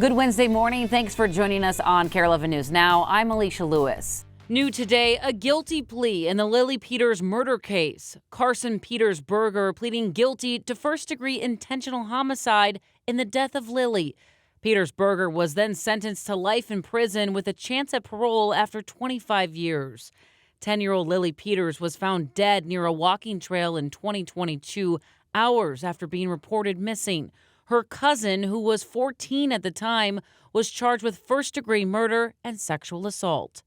Good Wednesday morning. Thanks for joining us on KARE 11 News Now. I'm Alicia Lewis. New today, a guilty plea in the Lily Peters murder case. Carson Peters-Berger pleading guilty to first-degree intentional homicide in the death of Lily. Peters-Berger was then sentenced to life in prison with a chance at parole after 25 years. 10-year-old Lily Peters was found dead near a walking trail in 2022, hours after being reported missing. Her cousin, who was 14 at the time, was charged with first-degree murder and sexual assault.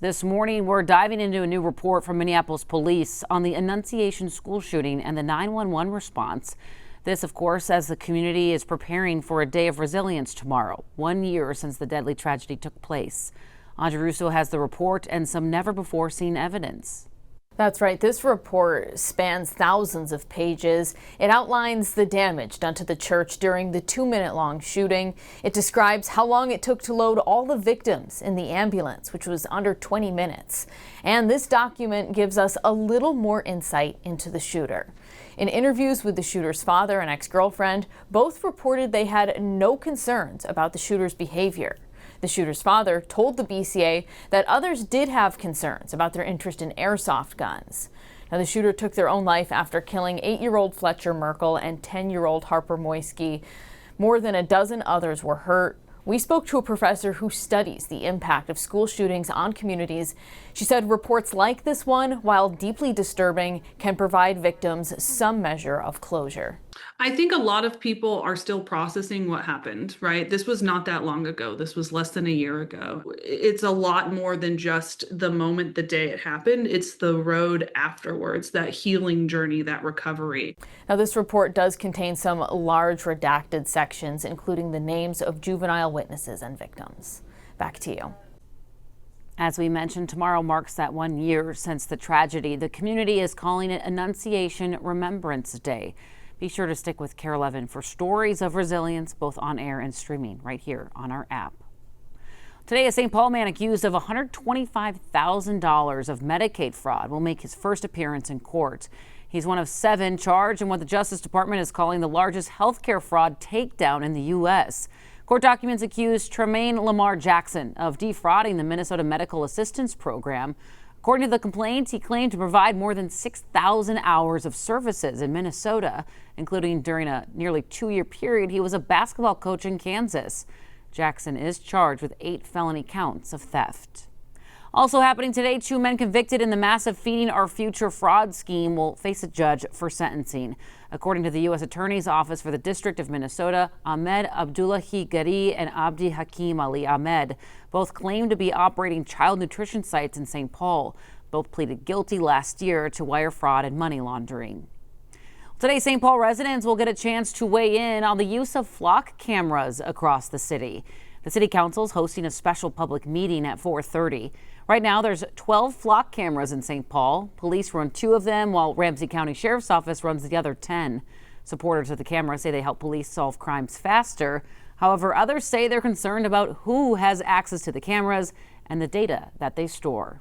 This morning, we're diving into a new report from Minneapolis police on the Annunciation school shooting and the 911 response. This, of course, as the community is preparing for a day of resilience tomorrow, 1 year since the deadly tragedy took place. Audrey Russo has the report and some never-before-seen evidence. That's right. This report spans thousands of pages. It outlines the damage done to the church during the 2-minute-long shooting. It describes how long it took to load all the victims in the ambulance, which was under 20 minutes. And this document gives us a little more insight into the shooter. In interviews with the shooter's father and ex-girlfriend, both reported they had no concerns about the shooter's behavior. The shooter's father told the BCA that others did have concerns about their interest in airsoft guns. Now, the shooter took their own life after killing 8-year-old Fletcher Merkel and 10-year-old Harper Moisky. More than a dozen others were hurt. We spoke to a professor who studies the impact of school shootings on communities. She said reports like this one, while deeply disturbing, can provide victims some measure of closure. I think a lot of people are still processing what happened, right? This was not that long ago. This was less than a year ago. It's a lot more than just the moment, the day it happened. It's the road afterwards, that healing journey, that recovery. Now, this report does contain some large redacted sections, including the names of juvenile witnesses and victims. Back to you. As we mentioned, tomorrow marks that 1 year since the tragedy. The community is calling it Annunciation Remembrance Day. Be sure to stick with KARE 11 for stories of resilience, both on air and streaming right here on our app. Today, a St. Paul man accused of $125,000 of Medicaid fraud will make his first appearance in court. He's one of 7 charged in what the Justice Department is calling the largest healthcare fraud takedown in the U.S. Court documents accuse Tremaine Lamar Jackson of defrauding the Minnesota Medical Assistance Program. According to the complaint, he claimed to provide more than 6,000 hours of services in Minnesota, including during a nearly 2-year period he was a basketball coach in Kansas. Jackson is charged with 8 felony counts of theft. Also happening today, 2 men convicted in the massive Feeding Our Future fraud scheme will face a judge for sentencing. According to the U.S. Attorney's Office for the District of Minnesota, Ahmed Abdullahi Gari and Abdi Hakim Ali Ahmed both claim to be operating child nutrition sites in St. Paul. Both pleaded guilty last year to wire fraud and money laundering. Today, St. Paul residents will get a chance to weigh in on the use of flock cameras across the city. The city council is hosting a special public meeting at 4:30. Right now, there's 12 flock cameras in St. Paul. Police run 2 of them, while Ramsey County Sheriff's Office runs the other 10. Supporters of the camera say they help police solve crimes faster. However, others say they're concerned about who has access to the cameras and the data that they store.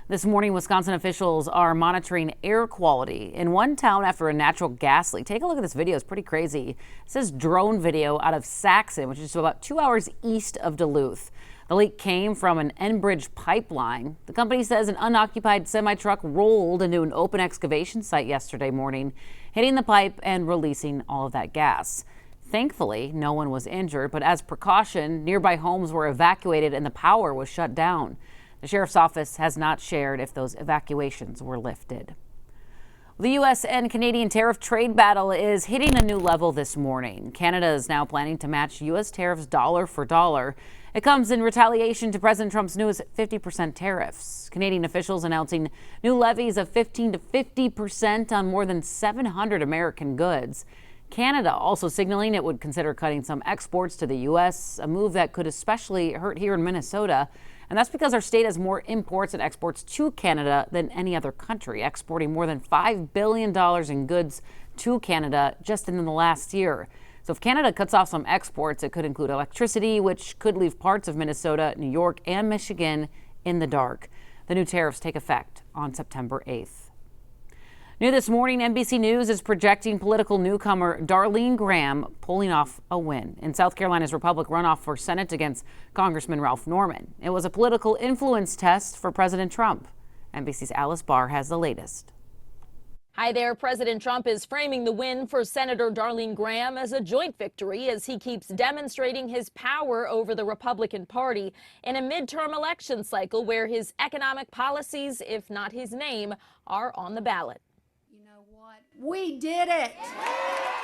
This morning, Wisconsin officials are monitoring air quality in one town after a natural gas leak. Take a look at this video. It's pretty crazy. This is drone video out of Saxon, which is about 2 hours east of Duluth. The leak came from an Enbridge pipeline. The company says an unoccupied semi-truck rolled into an open excavation site yesterday morning, hitting the pipe and releasing all of that gas. Thankfully, no one was injured, but as precaution, nearby homes were evacuated and the power was shut down. The sheriff's office has not shared if those evacuations were lifted. The U.S. and Canadian tariff trade battle is hitting a new level this morning. Canada is now planning to match U.S. tariffs dollar for dollar. It comes in retaliation to President Trump's newest 50% tariffs. Canadian officials announcing new levies of 15 to 50% on more than 700 American goods. Canada also signaling it would consider cutting some exports to the U.S., a move that could especially hurt here in Minnesota. And that's because our state has more imports and exports to Canada than any other country, exporting more than $5 billion in goods to Canada just in the last year. So if Canada cuts off some exports, it could include electricity, which could leave parts of Minnesota, New York, and Michigan in the dark. The new tariffs take effect on September 8th. New this morning, NBC News is projecting political newcomer Darlene Graham pulling off a win in South Carolina's Republican runoff for Senate against Congressman Ralph Norman. It was a political influence test for President Trump. NBC's Alice Barr has the latest. Hi there. President Trump is framing the win for Senator Darlene Graham as a joint victory as he keeps demonstrating his power over the Republican Party in a midterm election cycle where his economic policies, if not his name, are on the ballot. We did it!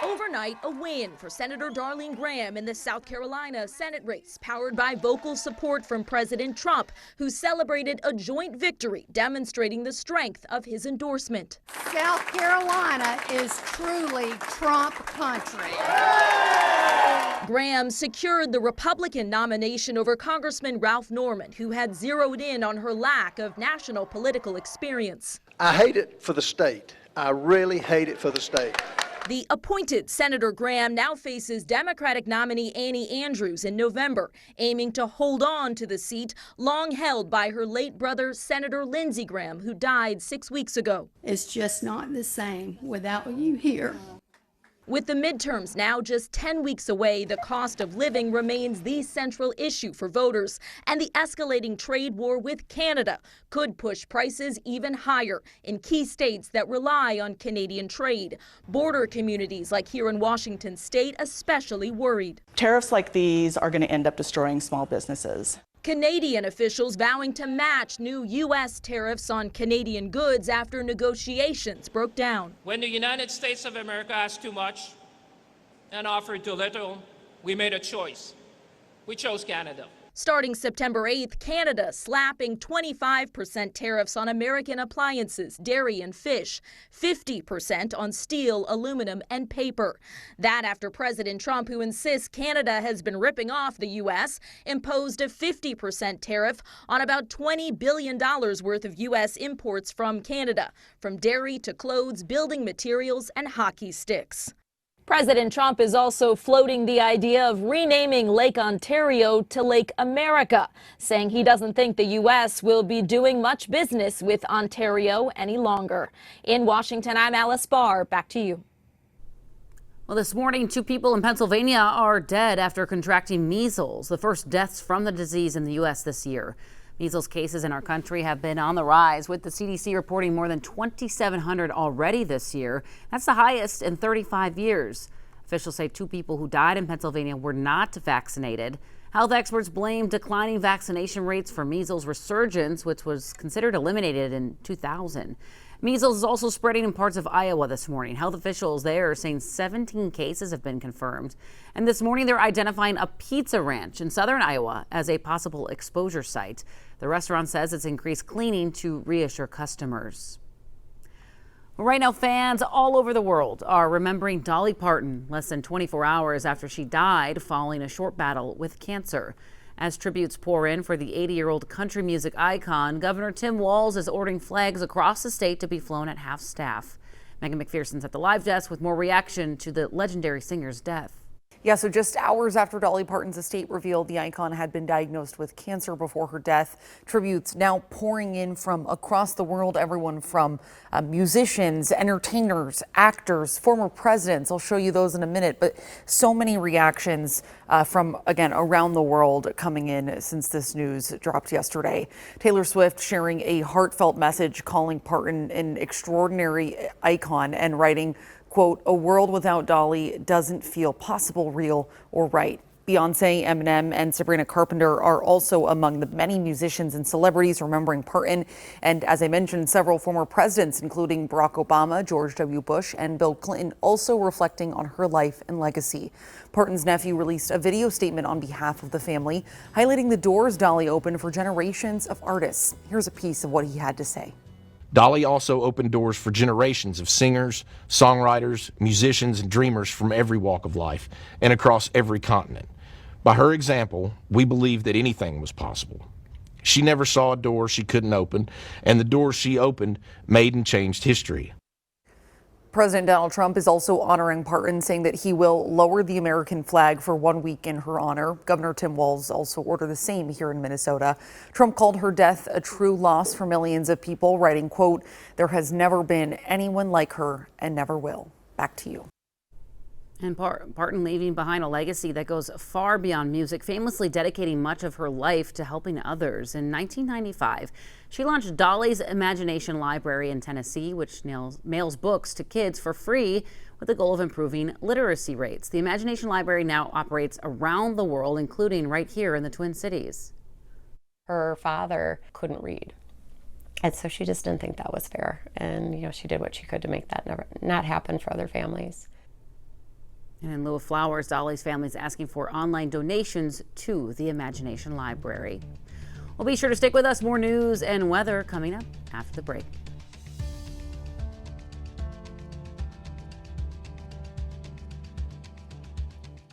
Overnight, a win for Senator Darlene Graham in the South Carolina Senate race, powered by vocal support from President Trump, who celebrated a joint victory, demonstrating the strength of his endorsement. South Carolina is truly Trump country. Graham secured the Republican nomination over Congressman Ralph Norman, who had zeroed in on her lack of national political experience. I hate it for the state. I really hate it for the state. The appointed Senator Graham now faces Democratic nominee Annie Andrews in November, aiming to hold on to the seat long held by her late brother, Senator Lindsey Graham, who died 6 weeks ago. It's just not the same without you here. With the midterms now just 10 weeks away, the cost of living remains the central issue for voters, and the escalating trade war with Canada could push prices even higher in key states that rely on Canadian trade. Border communities like here in Washington state especially worried. Tariffs like these are going to end up destroying small businesses. Canadian officials vowing to match new U.S. tariffs on Canadian goods after negotiations broke down. When the United States of America asked too much and offered too little, we made a choice. We chose Canada. Starting September 8th, Canada slapping 25% tariffs on American appliances, dairy and fish, 50% on steel, aluminum, and paper. That after President Trump, who insists Canada has been ripping off the U.S., imposed a 50% tariff on about $20 billion worth of U.S. imports from Canada, from dairy to clothes, building materials, and hockey sticks. President Trump is also floating the idea of renaming Lake Ontario to Lake America, saying he doesn't think the U.S. will be doing much business with Ontario any longer. In Washington, I'm Alice Barr. Back to you. Well, this morning, 2 people in Pennsylvania are dead after contracting measles, the first deaths from the disease in the U.S. this year. Measles cases in our country have been on the rise, with the CDC reporting more than 2,700 already this year. That's the highest in 35 years. Officials say 2 people who died in Pennsylvania were not vaccinated. Health experts blame declining vaccination rates for measles resurgence, which was considered eliminated in 2000. Measles is also spreading in parts of Iowa this morning. Health officials there are saying 17 cases have been confirmed. And this morning they're identifying a pizza ranch in southern Iowa as a possible exposure site. The restaurant says it's increased cleaning to reassure customers. Right now, fans all over the world are remembering Dolly Parton less than 24 hours after she died following a short battle with cancer. As tributes pour in for the 80-year-old country music icon, Governor Tim Walz is ordering flags across the state to be flown at half staff. Megan McPherson's at the live desk with more reaction to the legendary singer's death. Yeah, so just hours after Dolly Parton's estate revealed the icon had been diagnosed with cancer before her death, tributes now pouring in from across the world, everyone from musicians, entertainers, actors, former presidents. I'll show you those in a minute, but so many reactions from, again, around the world coming in since this news dropped yesterday. Taylor Swift sharing a heartfelt message calling Parton an extraordinary icon and writing, quote, "A world without Dolly doesn't feel possible, real, or right." Beyonce, Eminem, and Sabrina Carpenter are also among the many musicians and celebrities remembering Parton. And as I mentioned, several former presidents, including Barack Obama, George W. Bush, and Bill Clinton, also reflecting on her life and legacy. Parton's nephew released a video statement on behalf of the family, highlighting the doors Dolly opened for generations of artists. Here's a piece of what he had to say. Dolly also opened doors for generations of singers, songwriters, musicians, and dreamers from every walk of life and across every continent. By her example, we believe that anything was possible. She never saw a door she couldn't open, and the doors she opened made and changed history. President Donald Trump is also honoring Parton, saying that he will lower the American flag for 1 week in her honor. Governor Tim Walz also ordered the same here in Minnesota. Trump called her death a true loss for millions of people, writing, quote, "There has never been anyone like her and never will." Back to you. And Parton leaving behind a legacy that goes far beyond music, famously dedicating much of her life to helping others. In 1995, she launched Dolly's Imagination Library in Tennessee, which mails books to kids for free with the goal of improving literacy rates. The Imagination Library now operates around the world, including right here in the Twin Cities. Her father couldn't read, and so she just didn't think that was fair. And, she did what she could to make that not happen for other families. And in lieu of flowers, Dolly's family is asking for online donations to the Imagination Library. Well, be sure to stick with us. More news and weather coming up after the break.